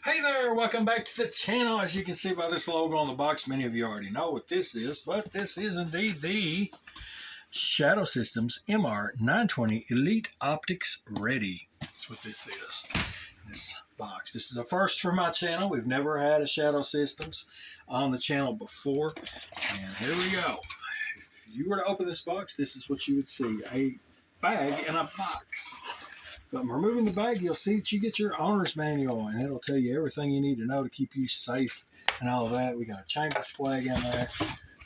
Hey there, welcome back to the channel. As you can see by this logo on the box, many of you already know what this is, but this is indeed the Shadow Systems MR920 Elite Optics Ready. That's what this is, this box. This is a first for my channel. We've never had a Shadow Systems on the channel before, and here we go. If you were to open this box, this is what you would see, a bag in a box. But in removing the bag, you'll see that you get your owner's manual, and it'll tell you everything you need to know to keep you safe and all of that. We got a Chambers flag in there.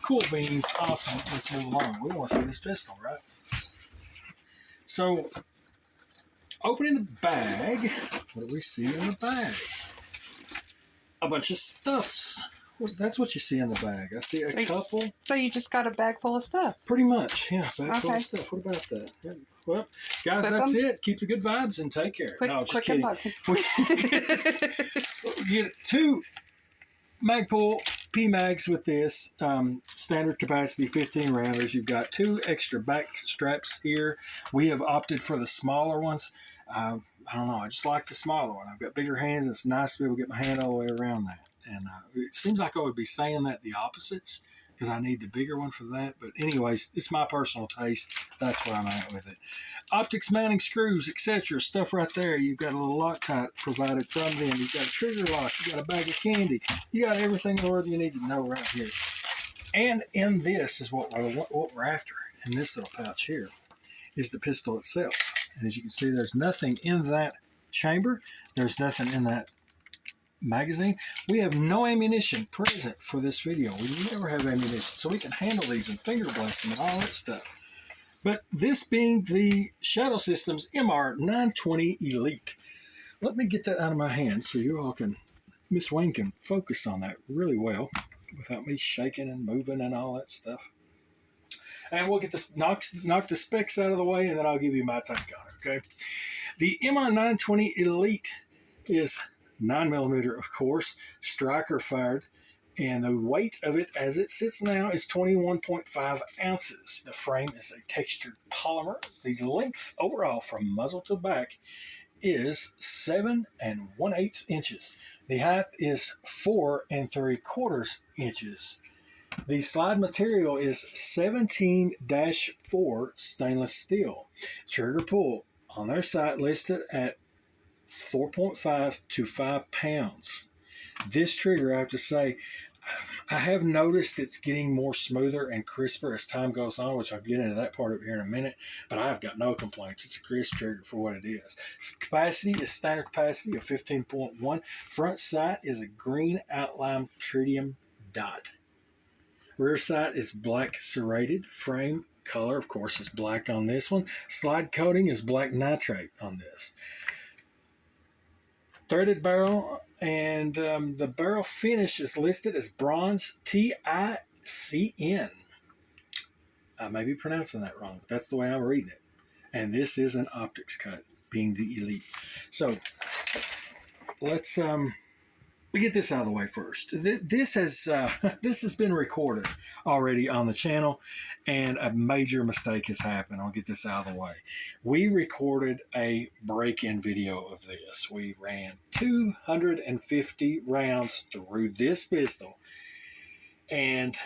Cool beans. Awesome. Let's move along. We want to see this pistol, right? So, opening the bag, what do we see in the bag? A bunch of stuffs. Well, that's what you see in the bag. I see a couple. So you just got a bag full of stuff? Pretty much, yeah. Bag full of stuff. What about that? Yeah. Well, guys, that's it. Keep the good vibes and take care. No, just kidding. You get 2 Magpul P-Mags with this. Standard capacity 15 rounders. You've got 2 extra back straps here. We have opted for the smaller ones. I don't know. I just like the smaller one. I've got bigger hands, and it's nice to be able to get my hand all the way around that. And it seems like I would be saying that the opposites, because I need the bigger one for that. But anyways, it's my personal taste. That's where I'm at with it. Optics mounting screws, etc. Stuff right there. You've got a little Loctite provided from them. You've got a trigger lock. You've got a bag of candy. You got everything in the world you need to know right here. And in this is what we're after. In this little pouch here is the pistol itself. And as you can see, there's nothing in that chamber. There's nothing in that magazine. We have no ammunition present for this video. We never have ammunition, so we can handle these and finger blast them and all that stuff. But this being the Shadow Systems MR920 Elite, let me get that out of my hand so you all can, Miss Wayne can focus on that really well without me shaking and moving and all that stuff. And we'll get this knock the specs out of the way, and then I'll give you my take on it. Okay, the MR920 Elite is 9mm, of course, striker fired, and the weight of it as it sits now is 21.5 ounces. The frame is a textured polymer. The length overall from muzzle to back is 7 1/8 inches. The height is 4 3/4 inches. The slide material is 17-4 stainless steel. Trigger pull on their site listed at 4.5 to 5 pounds. This trigger, I have to say, I have noticed it's getting more smoother and crisper as time goes on, which I'll get into that part of here in a minute, but I've got no complaints. It's a crisp trigger for what it is. Capacity is standard capacity of 15.1. Front sight is a green outline tritium dot. Rear sight is black serrated. Frame color, of course, is black on this one. Slide coating is black nitrate on this. Threaded barrel, and the barrel finish is listed as bronze TICN. I may be pronouncing that wrong, but that's the way I'm reading it. And this is an optics cut, being the Elite. So let's we get this out of the way first. This has been recorded already on the channel, and a major mistake has happened. I'll get this out of the way. We recorded a break-in video of this. We ran 250 rounds through this pistol and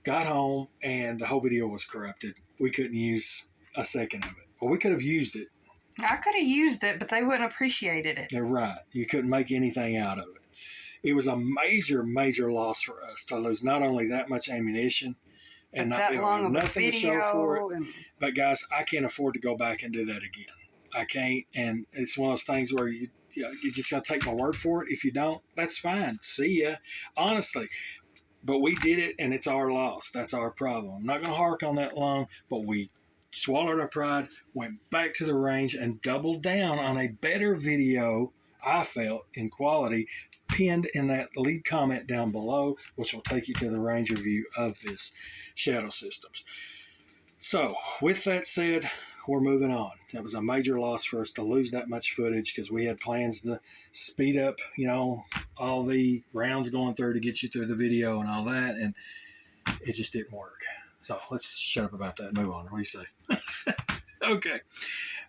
got home, and the whole video was corrupted. We couldn't use a second of it. Well, we could have used it. I could have used it, but they wouldn't have appreciated it. They're right. You couldn't make anything out of it. It was a major, major loss for us to lose not only that much ammunition and not be able to have nothing to show for it, but guys, I can't afford to go back and do that again. I can't, and it's one of those things where you just got to take my word for it. If you don't, that's fine. See ya. Honestly. But we did it, and it's our loss. That's our problem. I'm not going to hark on that long, but we swallowed our pride, went back to the range, and doubled down on a better video, I felt, in quality, pinned in that lead comment down below, which will take you to the range review of this Shadow Systems. So, with that said, we're moving on. That was a major loss for us to lose that much footage, because we had plans to speed up, all the rounds going through to get you through the video and all that, and it just didn't work. So let's shut up about that and move on. What do you say? Okay.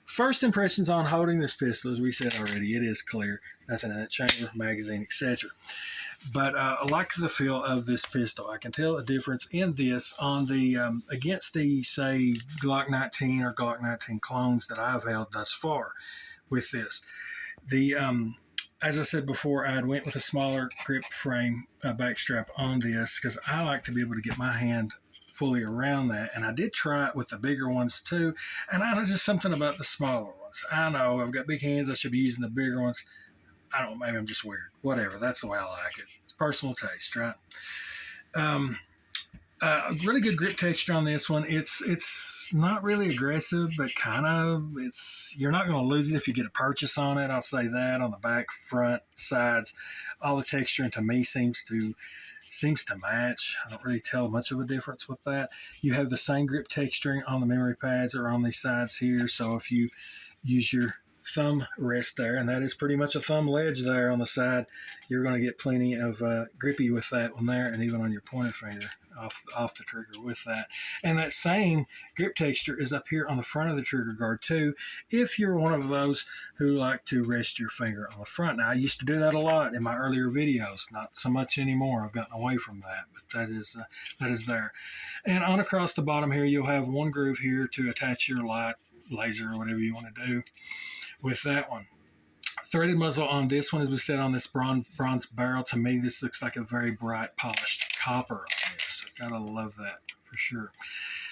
First impressions on holding this pistol, as we said already, it is clear. Nothing in that chamber, magazine, etc. But I like the feel of this pistol. I can tell a difference in this on the against the, say, Glock 19 or Glock 19 clones that I've held thus far with this. The as I said before, I went with a smaller grip frame backstrap on this because I like to be able to get my hand fully around that. And I did try it with the bigger ones too. And I know just something about the smaller ones. I know I've got big hands. I should be using the bigger ones. I don't know, maybe I'm just weird. Whatever. That's the way I like it. It's personal taste, right? Really good grip texture on this one. It's not really aggressive, but kind of. You're not going to lose it if you get a purchase on it. I'll say that. On the back, front, sides, all the texture, and to me seems to match. I don't really tell much of a difference with that. You have the same grip texturing on the memory pads or on these sides here. So if you use your thumb rest there, and that is pretty much a thumb ledge there on the side, you're going to get plenty of grippy with that one there, and even on your pointer finger off the trigger with that. And that same grip texture is up here on the front of the trigger guard too, if you're one of those who like to rest your finger on the front. Now, I used to do that a lot in my earlier videos, not so much anymore. I've gotten away from that, but that is there. And on across the bottom here, you'll have one groove here to attach your light, laser, or whatever you want to do with that one. Threaded muzzle on this one, as we said, on this bronze barrel. To me, this looks like a very bright polished copper on this. Gotta love that for sure.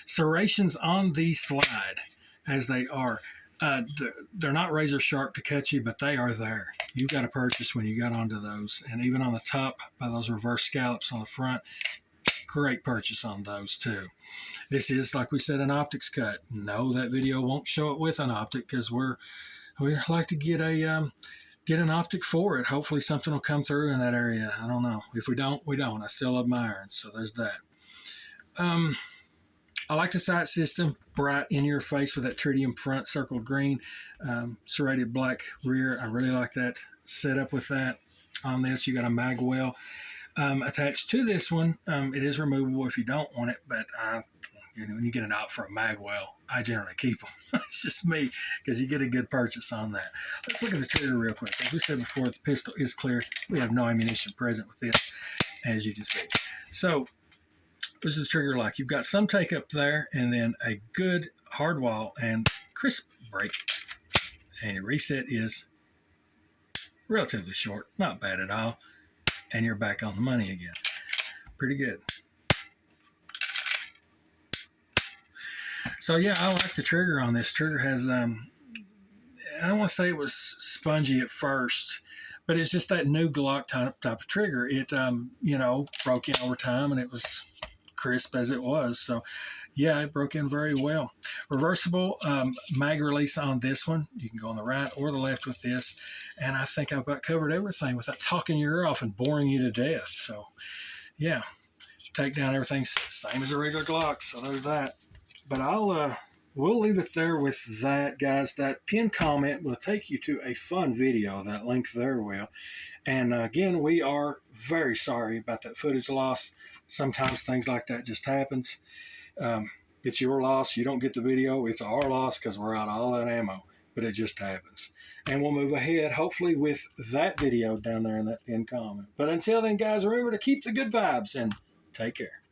Serrations on the slide, as they are. They're not razor sharp to cut you, but they are there. You got to purchase when you got onto those. And even on the top, by those reverse scallops on the front, great purchase on those too. This is, like we said, an optics cut. No, that video won't show it with an optic because we like to get an optic for it. Hopefully something will come through in that area. I don't know. If we don't, we don't. I still love my irons, so there's that. I like the sight system, bright in your face with that tritium front, circled green, serrated black rear. I really like that setup with that. On this, you got a mag well attached to this one. It is removable if you don't want it, but when you get it out for a mag well, I generally keep them. It's just me, because you get a good purchase on that. Let's look at the trigger real quick. As we said before, the pistol is clear. We have no ammunition present with this, as you can see. So this is trigger lock. You've got some take up there, and then a good hard wall and crisp break. And your reset is relatively short, not bad at all. And you're back on the money again. Pretty good. So yeah, I like the trigger on this. Trigger has, I don't want to say it was spongy at first, but it's just that new Glock type of trigger. It, broke in over time, and it was crisp as it was. So yeah, it broke in very well. Reversible mag release on this one. You can go on the right or the left with this. And I think I've about covered everything without talking your ear off and boring you to death. So yeah, take down everything's same as a regular Glock. So there's that. But we'll leave it there with that, guys. That pinned comment will take you to a fun video. That link there will. And again, we are very sorry about that footage loss. Sometimes things like that just happens. It's your loss. You don't get the video. It's our loss because we're out of all that ammo. But it just happens. And we'll move ahead, hopefully, with that video down there in that pinned comment. But until then, guys, remember to keep the good vibes and take care.